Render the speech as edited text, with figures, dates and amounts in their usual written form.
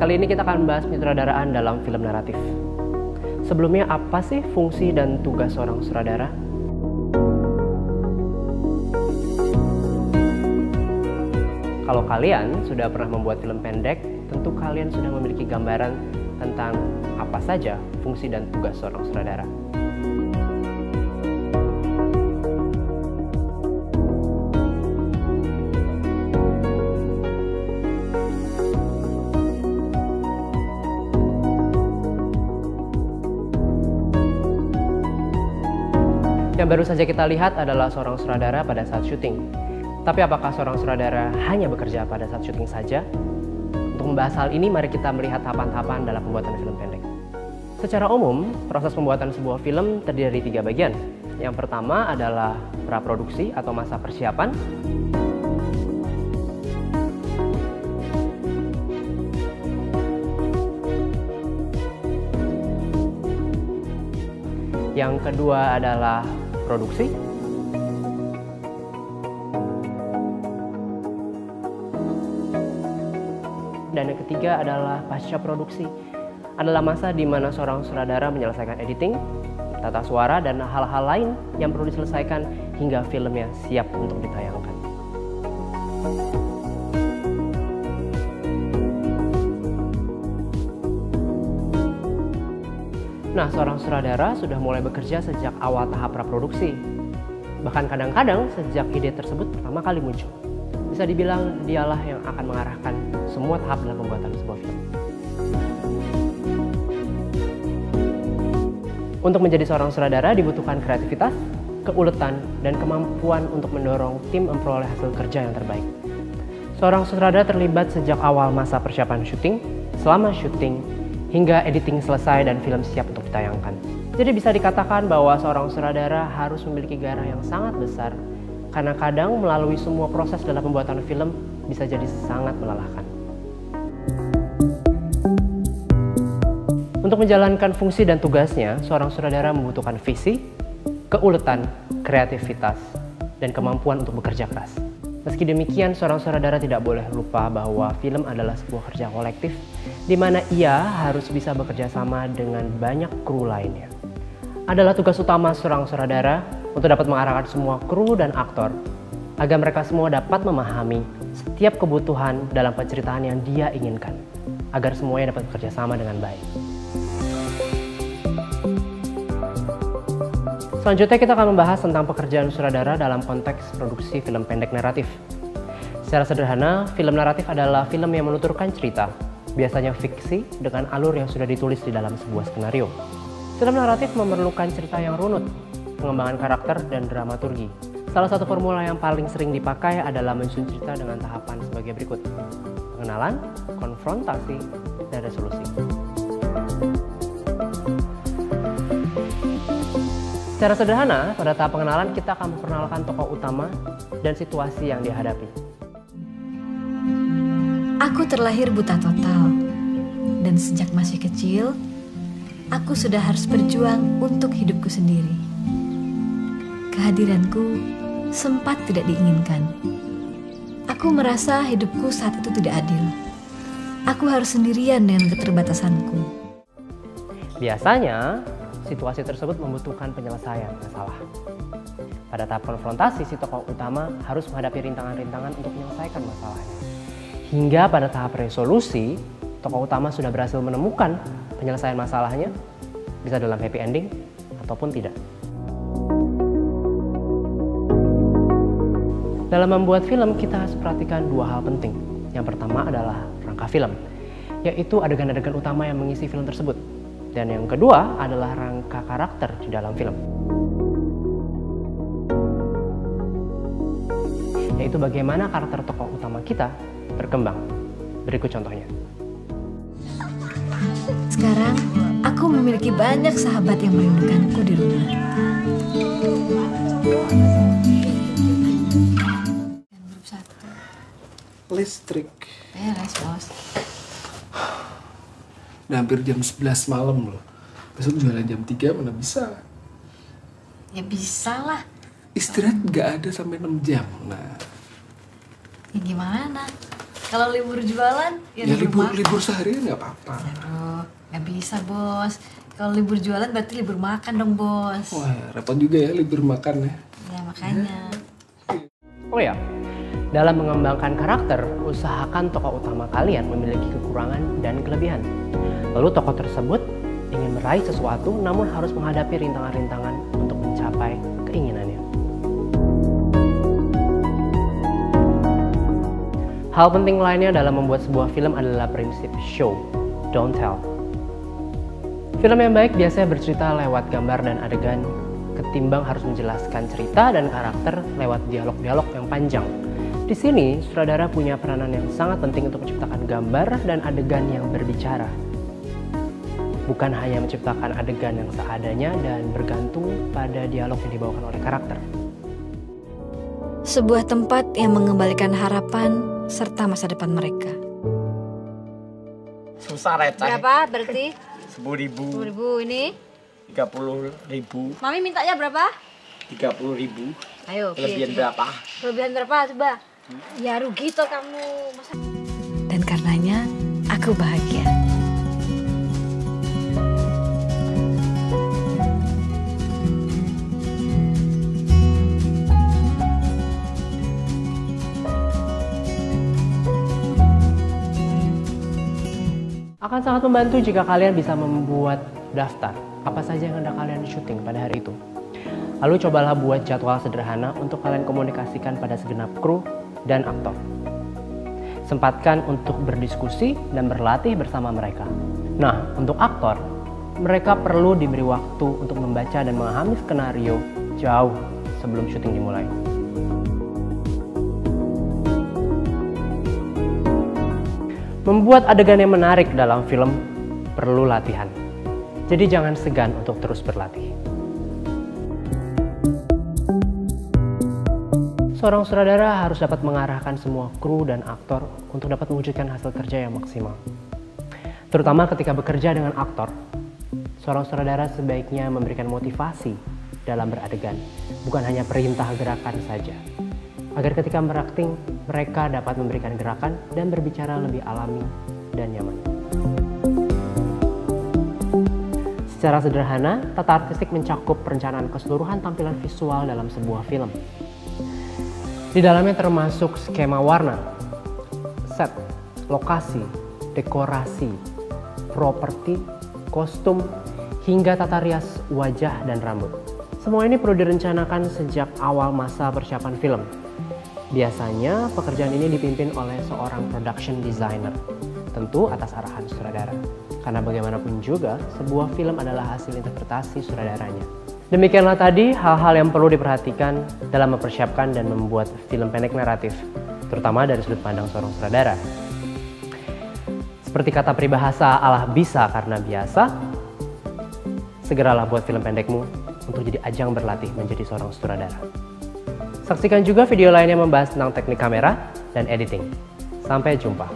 Kali ini kita akan membahas penyutradaraan dalam film naratif. Sebelumnya, apa sih fungsi dan tugas seorang sutradara? Kalau kalian sudah pernah membuat film pendek, tentu kalian sudah memiliki gambaran tentang apa saja fungsi dan tugas seorang sutradara. Yang baru saja kita lihat adalah seorang sutradara pada saat syuting. Tapi apakah seorang sutradara hanya bekerja pada saat syuting saja? Untuk membahas hal ini, mari kita melihat tahapan-tahapan dalam pembuatan film pendek. Secara umum, proses pembuatan sebuah film terdiri dari 3 bagian. Yang pertama adalah praproduksi atau masa persiapan. Yang kedua adalah produksi. Dan yang ketiga adalah pasca produksi. Adalah masa di mana seorang sutradara menyelesaikan editing, tata suara, dan hal-hal lain yang perlu diselesaikan hingga filmnya siap untuk ditayangkan. Nah, seorang sutradara sudah mulai bekerja sejak awal tahap praproduksi. Bahkan kadang-kadang sejak ide tersebut pertama kali muncul. Bisa dibilang dialah yang akan mengarahkan semua tahap dalam pembuatan sebuah film. Untuk menjadi seorang sutradara dibutuhkan kreativitas, keuletan, dan kemampuan untuk mendorong tim memperoleh hasil kerja yang terbaik. Seorang sutradara terlibat sejak awal masa persiapan syuting, selama syuting, hingga editing selesai dan film siap untuk ditayangkan. Jadi bisa dikatakan bahwa seorang sutradara harus memiliki gairah yang sangat besar, karena kadang melalui semua proses dalam pembuatan film bisa jadi sangat melelahkan. Untuk menjalankan fungsi dan tugasnya, seorang sutradara membutuhkan visi, keuletan, kreativitas, dan kemampuan untuk bekerja keras. Meski demikian, seorang sutradara tidak boleh lupa bahwa film adalah sebuah kerja kolektif di mana ia harus bisa bekerja sama dengan banyak kru lainnya. Adalah tugas utama seorang sutradara untuk dapat mengarahkan semua kru dan aktor agar mereka semua dapat memahami setiap kebutuhan dalam penceritaan yang dia inginkan, agar semuanya dapat bekerja sama dengan baik. Selanjutnya kita akan membahas tentang pekerjaan sutradara dalam konteks produksi film pendek naratif. Secara sederhana, film naratif adalah film yang menuturkan cerita, biasanya fiksi dengan alur yang sudah ditulis di dalam sebuah skenario. Film naratif memerlukan cerita yang runut, pengembangan karakter, dan dramaturgi. Salah satu formula yang paling sering dipakai adalah menyusun cerita dengan tahapan sebagai berikut: pengenalan, konfrontasi, dan resolusi. Secara sederhana, pada tahap pengenalan kita akan memperkenalkan tokoh utama dan situasi yang dihadapi. Aku terlahir buta total, dan sejak masih kecil, aku sudah harus berjuang untuk hidupku sendiri. Kehadiranku sempat tidak diinginkan. Aku merasa hidupku saat itu tidak adil. Aku harus sendirian dengan keterbatasanku. Biasanya, situasi tersebut membutuhkan penyelesaian masalah. Pada tahap konfrontasi, si tokoh utama harus menghadapi rintangan-rintangan untuk menyelesaikan masalahnya. Hingga pada tahap resolusi, tokoh utama sudah berhasil menemukan penyelesaian masalahnya, bisa dalam happy ending ataupun tidak. Dalam membuat film, kita harus perhatikan 2 hal penting. Yang pertama adalah rangka film, yaitu adegan-adegan utama yang mengisi film tersebut. Dan yang kedua adalah rangka karakter di dalam film, yaitu bagaimana karakter tokoh utama kita berkembang. Berikut contohnya. Sekarang, aku memiliki banyak sahabat yang merindukanku di rumah. Listrik. Beres, bos. Udah hampir jam 11 malam loh. Besok jualan jam 3 mana bisa. Ya bisa lah. Istirahat gak ada sampai 6 jam. Nah, Ya gimana? Kalau libur jualan, Ya libur seharian nggak apa-apa. Aduh, nggak bisa bos. Kalau libur jualan berarti libur makan dong bos. Wah, repot juga ya libur makan ya. Ya makanya. Oh ya, dalam mengembangkan karakter, usahakan tokoh utama kalian memiliki kekurangan dan kelebihan. Lalu tokoh tersebut ingin meraih sesuatu namun harus menghadapi rintangan-rintangan untuk mencapai keinginannya. Hal penting lainnya dalam membuat sebuah film adalah prinsip show, don't tell. Film yang baik biasanya bercerita lewat gambar dan adegan, ketimbang harus menjelaskan cerita dan karakter lewat dialog-dialog yang panjang. Di sini, sutradara punya peranan yang sangat penting untuk menciptakan gambar dan adegan yang berbicara. Bukan hanya menciptakan adegan yang seadanya dan bergantung pada dialog yang dibawakan oleh karakter. Sebuah tempat yang mengembalikan harapan serta masa depan mereka. Susah receh. Berapa berarti? 10.000. 10.000 ini? 30.000. Mami mintanya berapa? 30.000. Ayo, Kelebihan berapa? Kelebihan berapa coba? Ya rugi toh kamu. Dan karenanya aku bahagia. Akan sangat membantu jika kalian bisa membuat daftar apa saja yang hendak kalian syuting pada hari itu. Lalu cobalah buat jadwal sederhana untuk kalian komunikasikan pada segenap kru dan aktor. Sempatkan untuk berdiskusi dan berlatih bersama mereka. Nah, untuk aktor, mereka perlu diberi waktu untuk membaca dan memahami skenario jauh sebelum syuting dimulai. Membuat adegan yang menarik dalam film perlu latihan. Jadi jangan segan untuk terus berlatih. Seorang sutradara harus dapat mengarahkan semua kru dan aktor untuk dapat mewujudkan hasil kerja yang maksimal. Terutama ketika bekerja dengan aktor, seorang sutradara sebaiknya memberikan motivasi dalam beradegan, bukan hanya perintah gerakan saja. Agar ketika berakting, mereka dapat memberikan gerakan dan berbicara lebih alami dan nyaman. Secara sederhana, tata artistik mencakup perencanaan keseluruhan tampilan visual dalam sebuah film. Di dalamnya termasuk skema warna, set, lokasi, dekorasi, properti, kostum, hingga tata rias wajah dan rambut. Semua ini perlu direncanakan sejak awal masa persiapan film. Biasanya pekerjaan ini dipimpin oleh seorang production designer, tentu atas arahan sutradara. Karena bagaimanapun juga, sebuah film adalah hasil interpretasi sutradaranya. Demikianlah tadi hal-hal yang perlu diperhatikan dalam mempersiapkan dan membuat film pendek naratif, terutama dari sudut pandang seorang sutradara. Seperti kata peribahasa Allah bisa karena biasa, segeralah buat film pendekmu untuk jadi ajang berlatih menjadi seorang sutradara. Saksikan juga video lainnya membahas tentang teknik kamera dan editing. Sampai jumpa.